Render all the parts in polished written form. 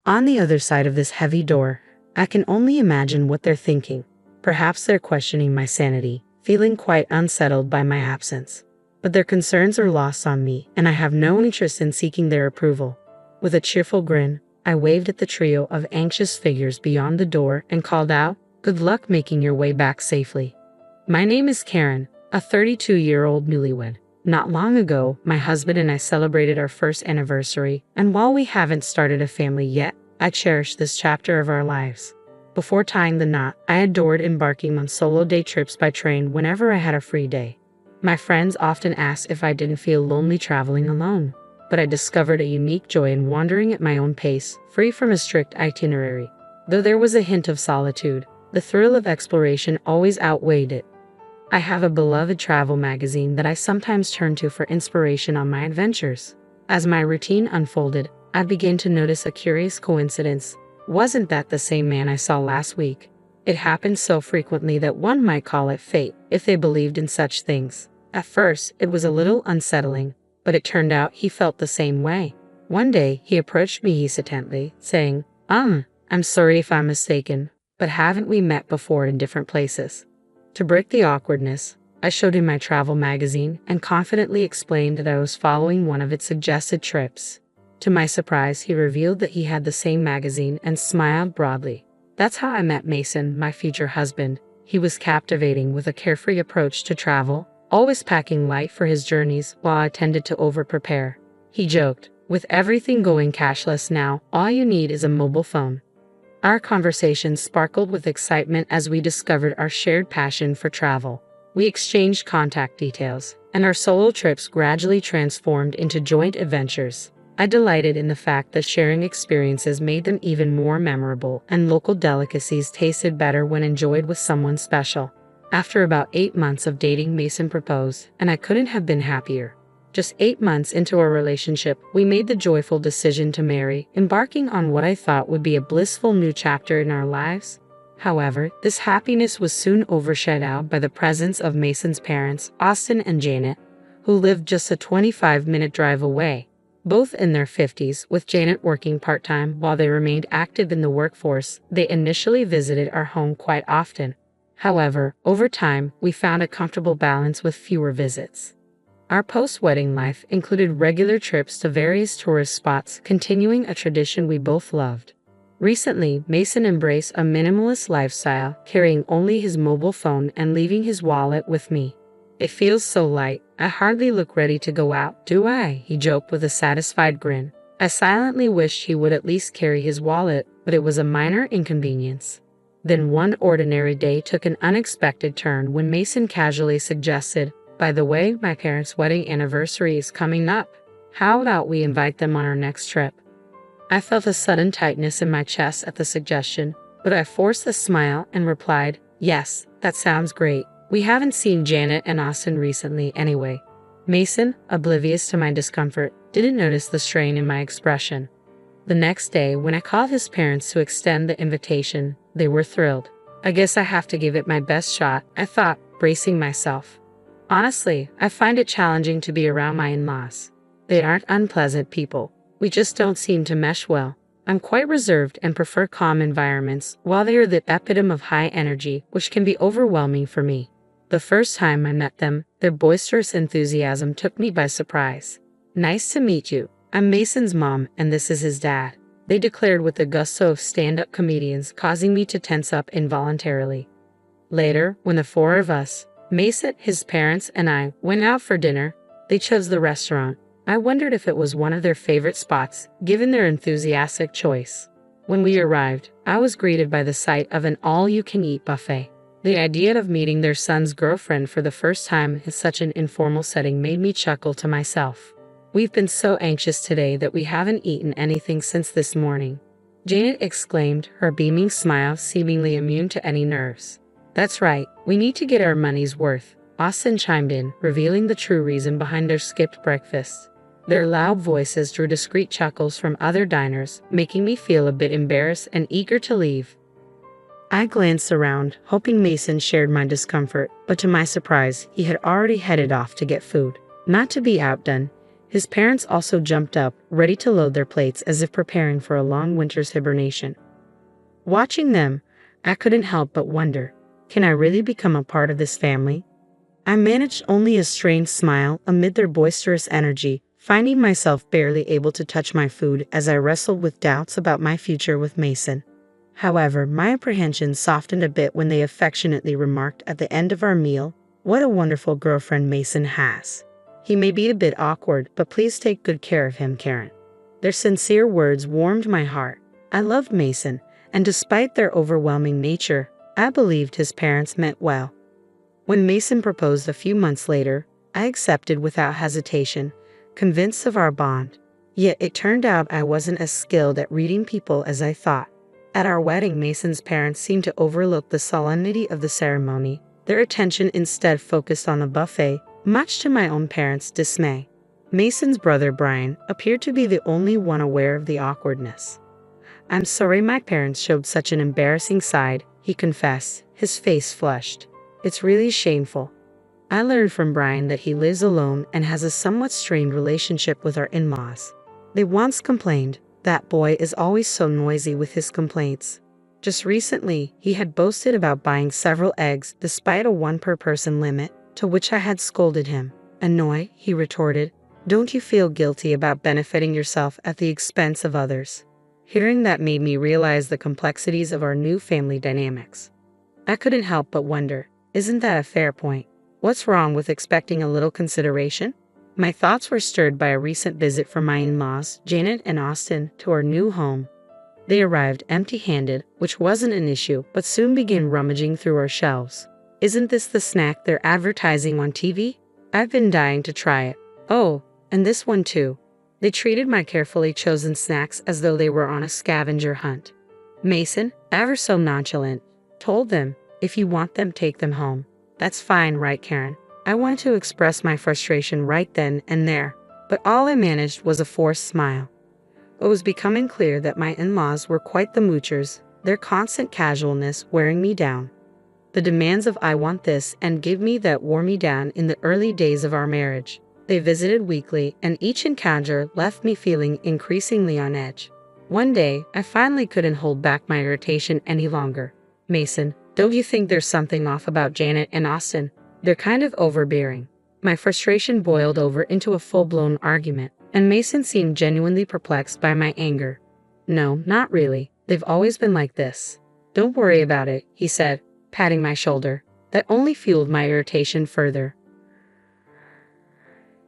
On the other side of this heavy door, I can only imagine what they're thinking. Perhaps they're questioning my sanity, feeling quite unsettled by my absence. But their concerns are lost on me, and I have no interest in seeking their approval. With a cheerful grin, I waved at the trio of anxious figures beyond the door and called out, "Good luck making your way back safely." My name is Karen, a 32-year-old newlywed. Not long ago, my husband and I celebrated our first anniversary, and while we haven't started a family yet, I cherish this chapter of our lives. Before tying the knot, I adored embarking on solo day trips by train whenever I had a free day. My friends often asked if I didn't feel lonely traveling alone, but I discovered a unique joy in wandering at my own pace, free from a strict itinerary. Though there was a hint of solitude, the thrill of exploration always outweighed it. I have a beloved travel magazine that I sometimes turn to for inspiration on my adventures. As my routine unfolded, I began to notice a curious coincidence. Wasn't that the same man I saw last week? It happened so frequently that one might call it fate, if they believed in such things. At first, it was a little unsettling, but it turned out he felt the same way. One day, he approached me hesitantly, saying, I'm sorry if I'm mistaken, but haven't we met before in different places?" To break the awkwardness, I showed him my travel magazine and confidently explained that I was following one of its suggested trips. To my surprise, he revealed that he had the same magazine and smiled broadly. "That's how I met Mason, my future husband. He was captivating with a carefree approach to travel, always packing light for his journeys while I tended to over-prepare." He joked, "With everything going cashless now, all you need is a mobile phone." Our conversation sparkled with excitement as we discovered our shared passion for travel. We exchanged contact details, and our solo trips gradually transformed into joint adventures. I delighted in the fact that sharing experiences made them even more memorable, and local delicacies tasted better when enjoyed with someone special. After about 8 months of dating, Mason proposed, and I couldn't have been happier. Just 8 months into our relationship, we made the joyful decision to marry, embarking on what I thought would be a blissful new chapter in our lives. However, this happiness was soon overshadowed by the presence of Mason's parents, Austin and Janet, who lived just a 25-minute drive away. Both in their 50s, with Janet working part-time while they remained active in the workforce, they initially visited our home quite often. However, over time, we found a comfortable balance with fewer visits. Our post-wedding life included regular trips to various tourist spots, continuing a tradition we both loved. Recently, Mason embraced a minimalist lifestyle, carrying only his mobile phone and leaving his wallet with me. "It feels so light, I hardly look ready to go out, do I?" he joked with a satisfied grin. I silently wished he would at least carry his wallet, but it was a minor inconvenience. Then one ordinary day took an unexpected turn when Mason casually suggested, "By the way, my parents' wedding anniversary is coming up. How about we invite them on our next trip?" I felt a sudden tightness in my chest at the suggestion, but I forced a smile and replied, "Yes, that sounds great. We haven't seen Janet and Austin recently anyway." Mason, oblivious to my discomfort, didn't notice the strain in my expression. The next day, when I called his parents to extend the invitation, they were thrilled. "I guess I have to give it my best shot," I thought, bracing myself. Honestly, I find it challenging to be around my in-laws. They aren't unpleasant people. We just don't seem to mesh well. I'm quite reserved and prefer calm environments, while they are the epitome of high energy, which can be overwhelming for me. The first time I met them, their boisterous enthusiasm took me by surprise. "Nice to meet you. I'm Mason's mom, and this is his dad," they declared with the gusto of stand-up comedians, causing me to tense up involuntarily. Later, when the four of us, Mason, his parents, and I, went out for dinner, they chose the restaurant. I wondered if it was one of their favorite spots, given their enthusiastic choice. When we arrived, I was greeted by the sight of an all-you-can-eat buffet. The idea of meeting their son's girlfriend for the first time in such an informal setting made me chuckle to myself. "We've been so anxious today that we haven't eaten anything since this morning," Janet exclaimed, her beaming smile seemingly immune to any nerves. "That's right, we need to get our money's worth," Austin chimed in, revealing the true reason behind their skipped breakfast. Their loud voices drew discreet chuckles from other diners, making me feel a bit embarrassed and eager to leave. I glanced around, hoping Mason shared my discomfort, but to my surprise, he had already headed off to get food. Not to be outdone, His parents also jumped up, ready to load their plates as if preparing for a long winter's hibernation. Watching them, I couldn't help but wonder, can I really become a part of this family? I managed only a strained smile amid their boisterous energy, finding myself barely able to touch my food as I wrestled with doubts about my future with Mason. However, my apprehension softened a bit when they affectionately remarked at the end of our meal, "What a wonderful girlfriend Mason has. He may be a bit awkward, but please take good care of him, Karen." Their sincere words warmed my heart. I loved Mason, and despite their overwhelming nature, I believed his parents meant well. When Mason proposed a few months later, I accepted without hesitation, convinced of our bond. Yet it turned out I wasn't as skilled at reading people as I thought. At our wedding, Mason's parents seemed to overlook the solemnity of the ceremony. Their attention instead focused on the buffet, much to my own parents' dismay. Mason's brother Brian appeared to be the only one aware of the awkwardness. "I'm sorry my parents showed such an embarrassing side," he confessed, his face flushed. "It's really shameful." I learned from Brian that he lives alone and has a somewhat strained relationship with our in-laws. They once complained, "That boy is always so noisy with his complaints." Just recently, he had boasted about buying several eggs despite a one-per-person limit, to which I had scolded him. "Annoy," he retorted. "Don't you feel guilty about benefiting yourself at the expense of others?" Hearing that made me realize the complexities of our new family dynamics. I couldn't help but wonder, isn't that a fair point? What's wrong with expecting a little consideration? My thoughts were stirred by a recent visit from my in-laws, Janet and Austin, to our new home. They arrived empty-handed, which wasn't an issue, but soon began rummaging through our shelves. "Isn't this the snack they're advertising on TV? I've been dying to try it. Oh, and this one too." They treated my carefully chosen snacks as though they were on a scavenger hunt. Mason, ever so nonchalant, told them, "If you want them, take them home." "That's fine, right, Karen?" I wanted to express my frustration right then and there, but all I managed was a forced smile. It was becoming clear that my in-laws were quite the moochers, their constant casualness wearing me down. The demands of "I want this" and "give me that" wore me down in the early days of our marriage. They visited weekly, and each encounter left me feeling increasingly on edge. One day, I finally couldn't hold back my irritation any longer. "Mason, don't you think there's something off about Janet and Austin? They're kind of overbearing." My frustration boiled over into a full-blown argument, and Mason seemed genuinely perplexed by my anger. "No, not really. They've always been like this." "Don't worry about it," he said, patting my shoulder. That only fueled my irritation further.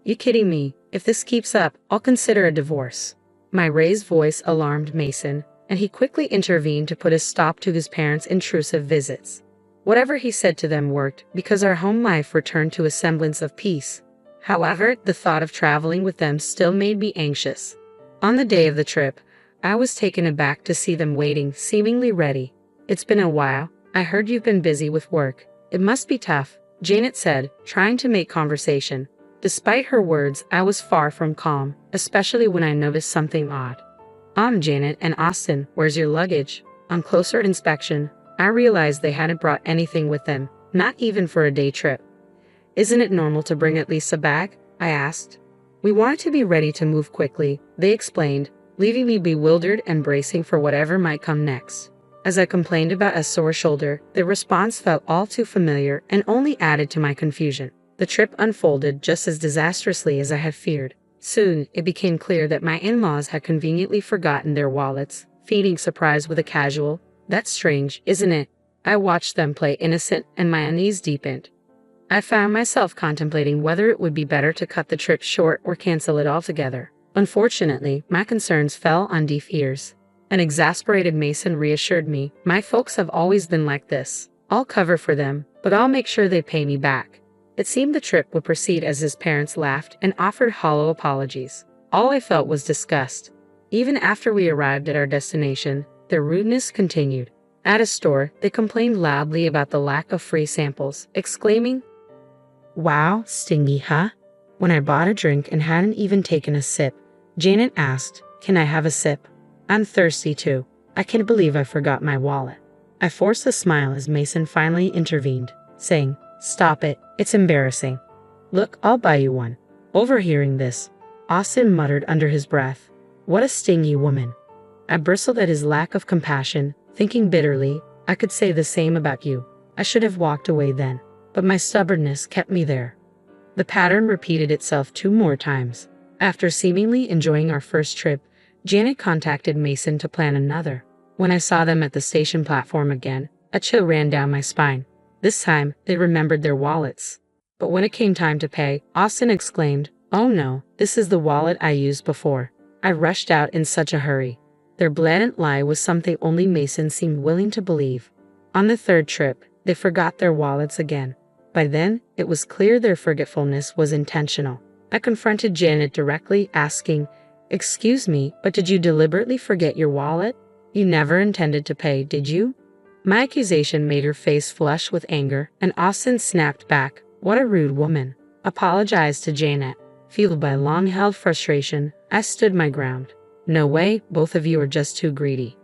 "You kidding me? If this keeps up, I'll consider a divorce." My raised voice alarmed Mason, and he quickly intervened to put a stop to his parents' intrusive visits. Whatever he said to them worked, because our home life returned to a semblance of peace. However, the thought of traveling with them still made me anxious. On the day of the trip, I was taken aback to see them waiting, seemingly ready. "It's been a while. I heard you've been busy with work. It must be tough," Janet said, trying to make conversation. Despite her words, I was far from calm, especially when I noticed something odd. Janet and Austin, where's your luggage?" On closer inspection, I realized they hadn't brought anything with them, not even for a day trip. "Isn't it normal to bring at least a bag?" I asked. "We wanted to be ready to move quickly," they explained, leaving me bewildered and bracing for whatever might come next. As I complained about a sore shoulder, the response felt all too familiar and only added to my confusion. The trip unfolded just as disastrously as I had feared. Soon, it became clear that my in-laws had conveniently forgotten their wallets, feigning surprise with a casual, "That's strange, isn't it?" I watched them play innocent, and my unease deepened. I found myself contemplating whether it would be better to cut the trip short or cancel it altogether. Unfortunately, my concerns fell on deaf ears. An exasperated Mason reassured me, "My folks have always been like this. I'll cover for them, but I'll make sure they pay me back." It seemed the trip would proceed as his parents laughed and offered hollow apologies. All I felt was disgust. Even after we arrived at our destination, their rudeness continued. At a store, they complained loudly about the lack of free samples, exclaiming, "Wow, stingy, huh?" When I bought a drink and hadn't even taken a sip, Janet asked, "Can I have a sip? I'm thirsty too." I can't believe I forgot my wallet. I forced a smile as Mason finally intervened, saying, "Stop it, it's embarrassing. Look, I'll buy you one." Overhearing this, Austin muttered under his breath. What a stingy woman. I bristled at his lack of compassion, thinking bitterly, I could say the same about you. I should have walked away then, but my stubbornness kept me there. The pattern repeated itself 2 more times. After seemingly enjoying our first trip, Janet contacted Mason to plan another. When I saw them at the station platform again, a chill ran down my spine. This time, they remembered their wallets. But when it came time to pay, Austin exclaimed, "Oh no, this is the wallet I used before." I rushed out in such a hurry. Their blatant lie was something only Mason seemed willing to believe. On the 3rd trip, they forgot their wallets again. By then, it was clear their forgetfulness was intentional. I confronted Janet directly, asking, "Excuse me, but did you deliberately forget your wallet? You never intended to pay, did you?" My accusation made her face flush with anger, and Austin snapped back, "What a rude woman." Apologized to Janet. Fueled by long-held frustration, I stood my ground. "No way, both of you are just too greedy."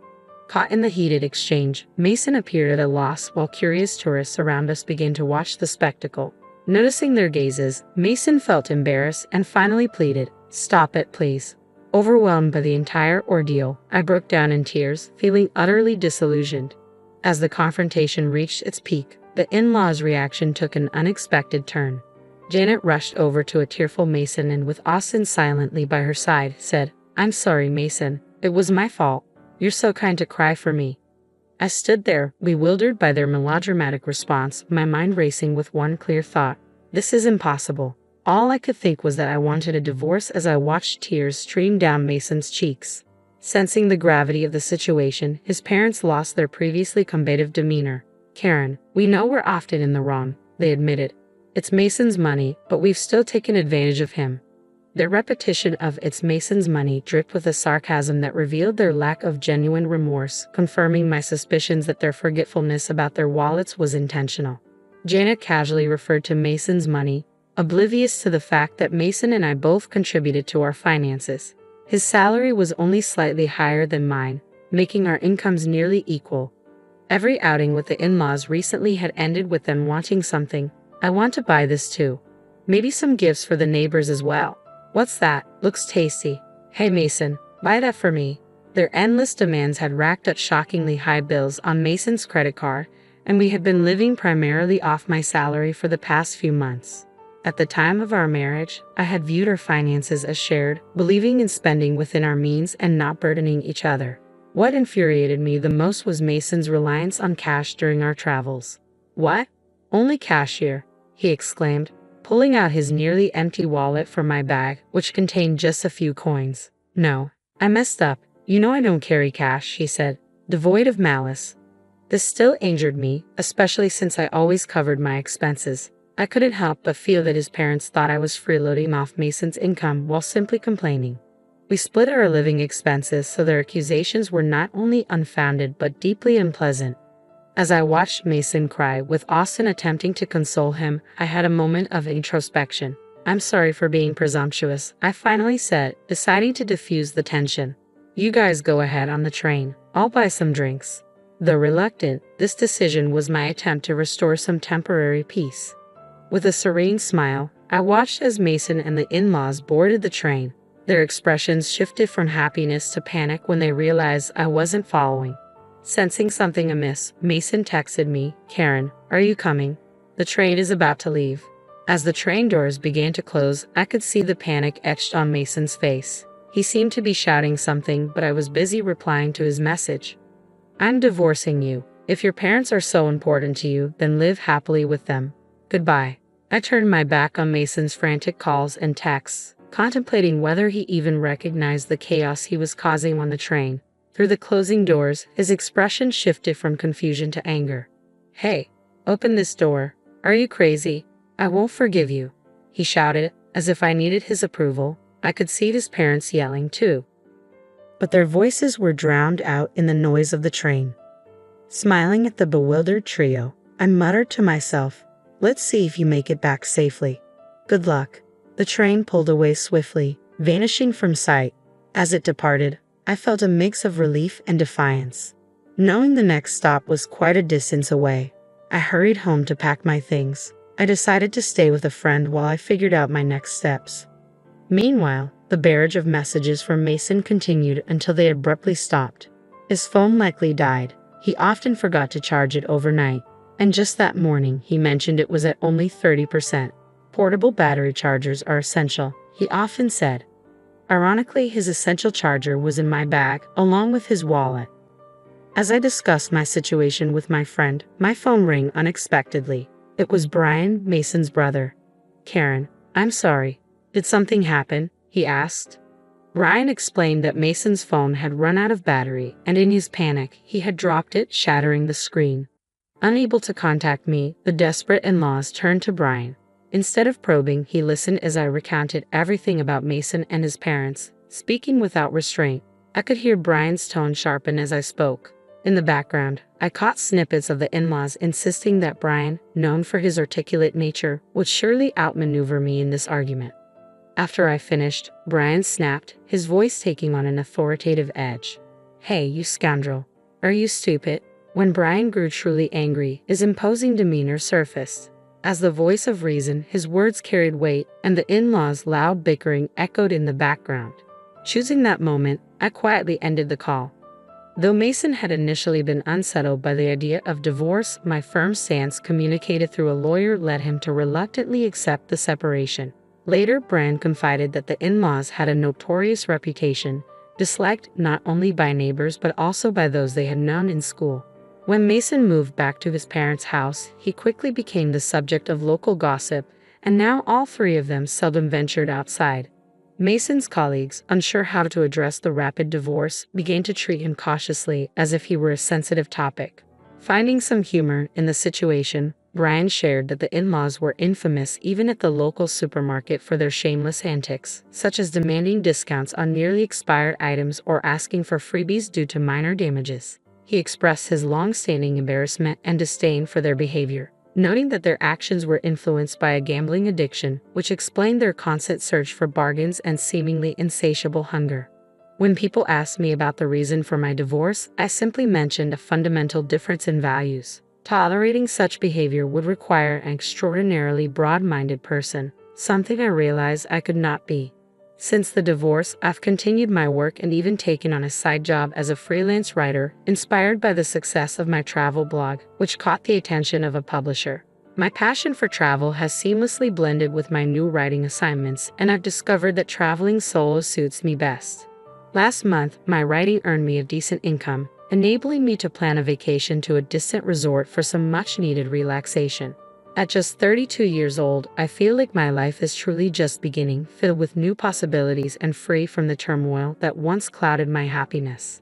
Caught in the heated exchange, Mason appeared at a loss while curious tourists around us began to watch the spectacle. Noticing their gazes, Mason felt embarrassed and finally pleaded, "Stop it, please." Overwhelmed by the entire ordeal, I broke down in tears, feeling utterly disillusioned. As the confrontation reached its peak, the in-laws' reaction took an unexpected turn. Janet rushed over to a tearful Mason and, with Austin silently by her side, said, "I'm sorry, Mason. It was my fault. You're so kind to cry for me." I stood there, bewildered by their melodramatic response, my mind racing with one clear thought. This is impossible. All I could think was that I wanted a divorce as I watched tears stream down Mason's cheeks. Sensing the gravity of the situation, his parents lost their previously combative demeanor. "Karen, we know we're often in the wrong," they admitted. "It's Mason's money, but we've still taken advantage of him." Their repetition of "it's Mason's money" dripped with a sarcasm that revealed their lack of genuine remorse, confirming my suspicions that their forgetfulness about their wallets was intentional. Janet casually referred to Mason's money, oblivious to the fact that Mason and I both contributed to our finances. His salary was only slightly higher than mine, making our incomes nearly equal. Every outing with the in-laws recently had ended with them wanting something. "I want to buy this too. Maybe some gifts for the neighbors as well. What's that? Looks tasty. Hey Mason, buy that for me." Their endless demands had racked up shockingly high bills on Mason's credit card, and we had been living primarily off my salary for the past few months. At the time of our marriage, I had viewed our finances as shared, believing in spending within our means and not burdening each other. What infuriated me the most was Mason's reliance on cash during our travels. "What? Only cash here?" he exclaimed, pulling out his nearly empty wallet from my bag, which contained just a few coins. "No, I messed up. You know I don't carry cash," he said, devoid of malice. This still angered me, especially since I always covered my expenses. I couldn't help but feel that his parents thought I was freeloading off Mason's income while simply complaining. We split our living expenses, so their accusations were not only unfounded but deeply unpleasant. As I watched Mason cry, with Austin attempting to console him, I had a moment of introspection. "I'm sorry for being presumptuous," I finally said, deciding to diffuse the tension. "You guys go ahead on the train. I'll buy some drinks." Though reluctant, this decision was my attempt to restore some temporary peace. With a serene smile, I watched as Mason and the in-laws boarded the train. Their expressions shifted from happiness to panic when they realized I wasn't following. Sensing something amiss, Mason texted me, "Karen, are you coming? The train is about to leave." As the train doors began to close, I could see the panic etched on Mason's face. He seemed to be shouting something, but I was busy replying to his message. "I'm divorcing you. If your parents are so important to you, then live happily with them. Goodbye." I turned my back on Mason's frantic calls and texts, contemplating whether he even recognized the chaos he was causing on the train. Through the closing doors, his expression shifted from confusion to anger. "Hey, open this door. Are you crazy? I won't forgive you," he shouted, as if I needed his approval. I could see his parents yelling too, but their voices were drowned out in the noise of the train. Smiling at the bewildered trio, I muttered to myself, "Let's see if you make it back safely. Good luck." The train pulled away swiftly, vanishing from sight. As it departed, I felt a mix of relief and defiance. Knowing the next stop was quite a distance away, I hurried home to pack my things. I decided to stay with a friend while I figured out my next steps. Meanwhile, The barrage of messages from Mason continued until they abruptly stopped. His phone likely died. He often forgot to charge it overnight, and just that morning he mentioned it was at only 30%. Portable battery chargers are essential, he often said. Ironically, his essential charger was in my bag, along with his wallet. As I discussed my situation with my friend, my phone rang unexpectedly. It was Brian, Mason's brother. "Karen, I'm sorry. Did something happen?" he asked. Brian explained that Mason's phone had run out of battery, and in his panic, he had dropped it, shattering the screen. Unable to contact me, the desperate in-laws turned to Brian. Instead of probing, he listened as I recounted everything about Mason and his parents, speaking without restraint. I could hear Brian's tone sharpen as I spoke. In the background, I caught snippets of the in-laws insisting that Brian, known for his articulate nature, would surely outmaneuver me in this argument. After I finished, Brian snapped, his voice taking on an authoritative edge. "Hey, you scoundrel. Are you stupid?" When Brian grew truly angry, his imposing demeanor surfaced. As the voice of reason, his words carried weight, and the in-laws' loud bickering echoed in the background. Choosing that moment, I quietly ended the call. Though Mason had initially been unsettled by the idea of divorce, my firm stance, communicated through a lawyer, led him to reluctantly accept the separation. Later, Brian confided that the in-laws had a notorious reputation, disliked not only by neighbors but also by those they had known in school. When Mason moved back to his parents' house, he quickly became the subject of local gossip, and now all three of them seldom ventured outside. Mason's colleagues, unsure how to address the rapid divorce, began to treat him cautiously, as if he were a sensitive topic. Finding some humor in the situation, Brian shared that the in-laws were infamous even at the local supermarket for their shameless antics, such as demanding discounts on nearly expired items or asking for freebies due to minor damages. He expressed his long-standing embarrassment and disdain for their behavior, noting that their actions were influenced by a gambling addiction, which explained their constant search for bargains and seemingly insatiable hunger. When people asked me about the reason for my divorce, I simply mentioned a fundamental difference in values. Tolerating such behavior would require an extraordinarily broad-minded person, something I realized I could not be. Since the divorce, I've continued my work and even taken on a side job as a freelance writer, inspired by the success of my travel blog, which caught the attention of a publisher. My passion for travel has seamlessly blended with my new writing assignments, and I've discovered that traveling solo suits me best. Last month, my writing earned me a decent income, enabling me to plan a vacation to a distant resort for some much-needed relaxation. At just 32 years old, I feel like my life is truly just beginning, filled with new possibilities and free from the turmoil that once clouded my happiness.